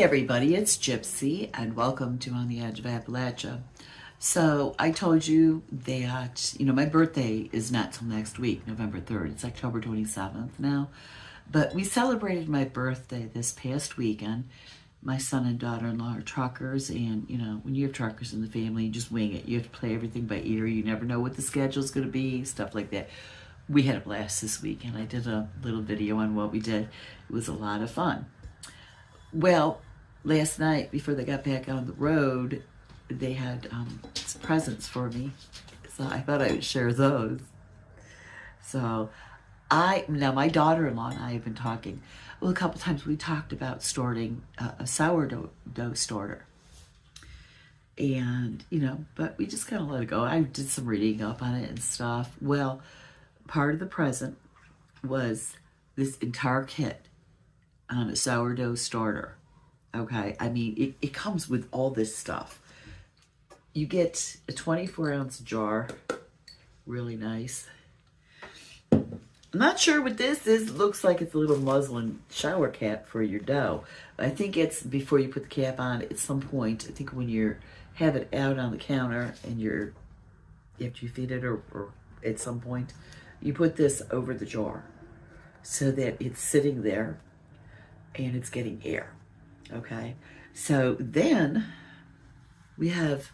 everybody, it's Gypsy and welcome to On the Edge of Appalachia. So I told you that, my birthday is not till next week, November 3rd. It's October 27th now. But we celebrated my birthday this past weekend. My son and daughter-in-law are truckers, and, when you have truckers in the family, you just wing it. You have to play everything by ear. You never know what the schedule's going to be, stuff like that. We had a blast this weekend. I did a little video on what we did. It was a lot of fun. Well, last night, before they got back on the road, they had some presents for me. So I thought I would share those. So now my daughter-in-law and I have been talking. Well, a couple times we talked about starting a sourdough starter. And, but we just kind of let it go. I did some reading up on it and stuff. Well, part of the present was this entire kit on a sourdough starter. Okay, I mean, it comes with all this stuff. You get a 24-ounce jar, really nice. I'm not sure what this is. It looks like it's a little muslin shower cap for your dough. I think it's before you put the cap on at some point. I think when you have it out on the counter and after you feed it or at some point, you put this over the jar so that it's sitting there and it's getting air. Okay, so then we have,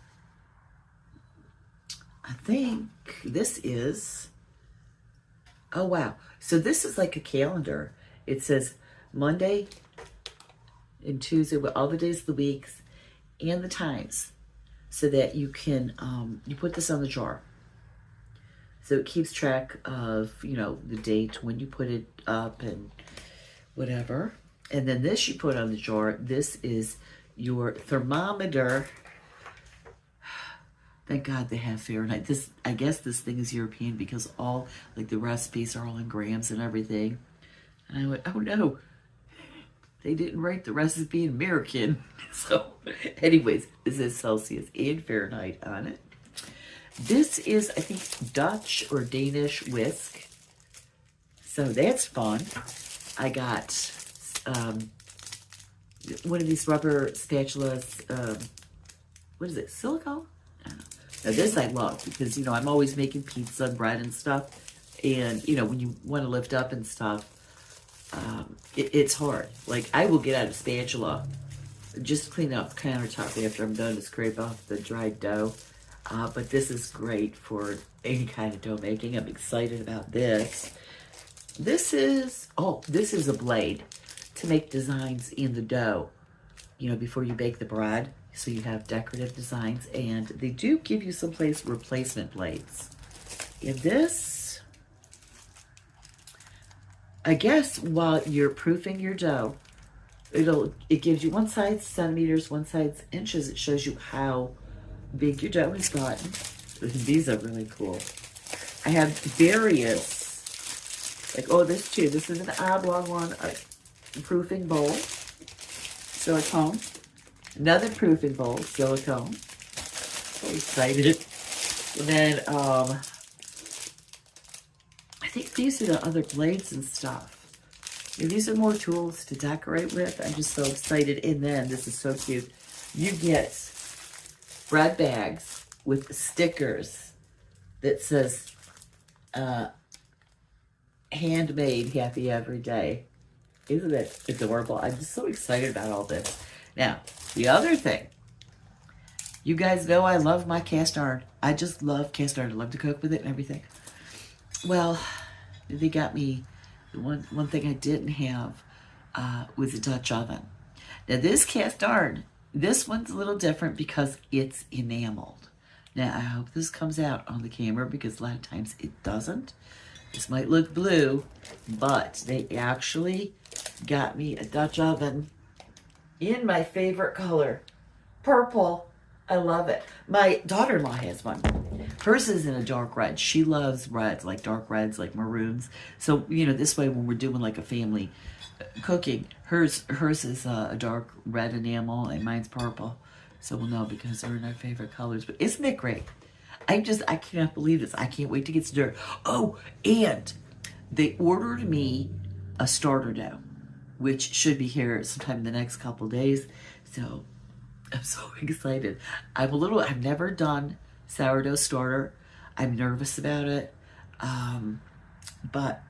I think this is, oh wow, so this is like a calendar. It says Monday and Tuesday with all the days of the weeks and the times, so that you can, you put this on the jar. So it keeps track of, the date when you put it up and whatever. And then this you put on the jar. This is your thermometer. Thank God they have Fahrenheit. I guess this thing is European because all, like, the recipes are all in grams and everything. And I went, oh no, they didn't write the recipe in American. So anyways, this is Celsius and Fahrenheit on it. This is, I think, Dutch or Danish whisk. So that's fun. I got one of these rubber spatulas. What is it? Silicone? I don't know. Now this I love because, I'm always making pizza and bread and stuff. And, when you want to lift up and stuff, it's hard. Like, I will get out a spatula, just clean up the countertop after I'm done to scrape off the dried dough. But this is great for any kind of dough making. I'm excited about this. This is a blade to make designs in the dough, before you bake the bread. So you have decorative designs, and they do give you some replacement blades. And this, I guess while you're proofing your dough, it gives you one side centimeters, one side inches. It shows you how big your dough has gotten. These are really cool. I have various, like, this too. This is an oblong one, a proofing bowl, silicone. Another proofing bowl, silicone. So excited. And then, I think these are the other blades and stuff. These are more tools to decorate with. I'm just so excited. And then, this is so cute. You get bread bags with stickers that says handmade happy every day. Isn't it adorable? I'm just so excited about all this. Now, the other thing, you guys know I love my cast iron. I just love cast iron. I love to cook with it and everything. Well, they got me, the one thing I didn't have was a Dutch oven. Now this cast iron, this one's a little different because it's enameled. Now, I hope this comes out on the camera because a lot of times it doesn't. This might look blue, but they actually got me a Dutch oven in my favorite color, purple. I love it. My daughter-in-law has one. Hers is in a dark red. She loves reds, like dark reds, like maroons. So, this way when we're doing like a family cooking, hers is a dark red enamel and mine's purple. So we'll know because they're in our favorite colors. But isn't it great? I cannot believe this. I can't wait to get started. Oh, and they ordered me a starter dough. which should be here sometime in the next couple days. So I'm so excited. I've never done sourdough starter. I'm nervous about it, but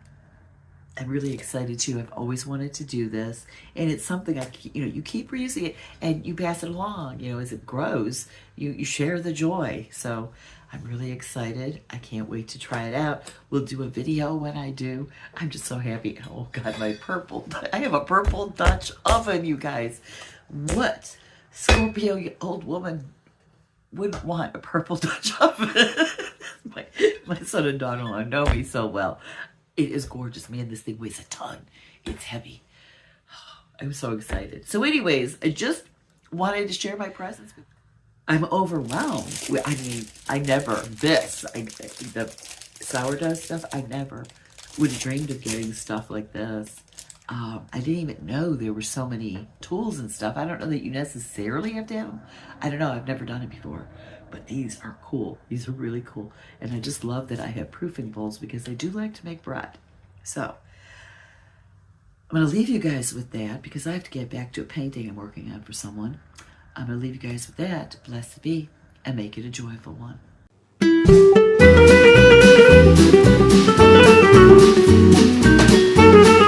I'm really excited too. I've always wanted to do this, and it's something you keep reusing it and you pass it along, as it grows, you share the joy. So I'm really excited. I can't wait to try it out. We'll do a video when I do. I'm just so happy. Oh God, I have a purple Dutch oven, you guys. What Scorpio old woman wouldn't want a purple Dutch oven? my son and daughter-in-law know me so well. It is gorgeous, man. This thing weighs a ton. It's heavy. I'm so excited. So anyways, I just wanted to share my presents with you. I'm overwhelmed. The sourdough stuff, I never would have dreamed of getting stuff like this. I didn't even know there were so many tools and stuff. I don't know that you necessarily have to have them. I don't know. I've never done it before. But these are cool. These are really cool. And I just love that I have proofing bowls because I do like to make bread. So I'm going to leave you guys with that because I have to get back to a painting I'm working on for someone. I'm going to leave you guys with that. Blessed be, and make it a joyful one.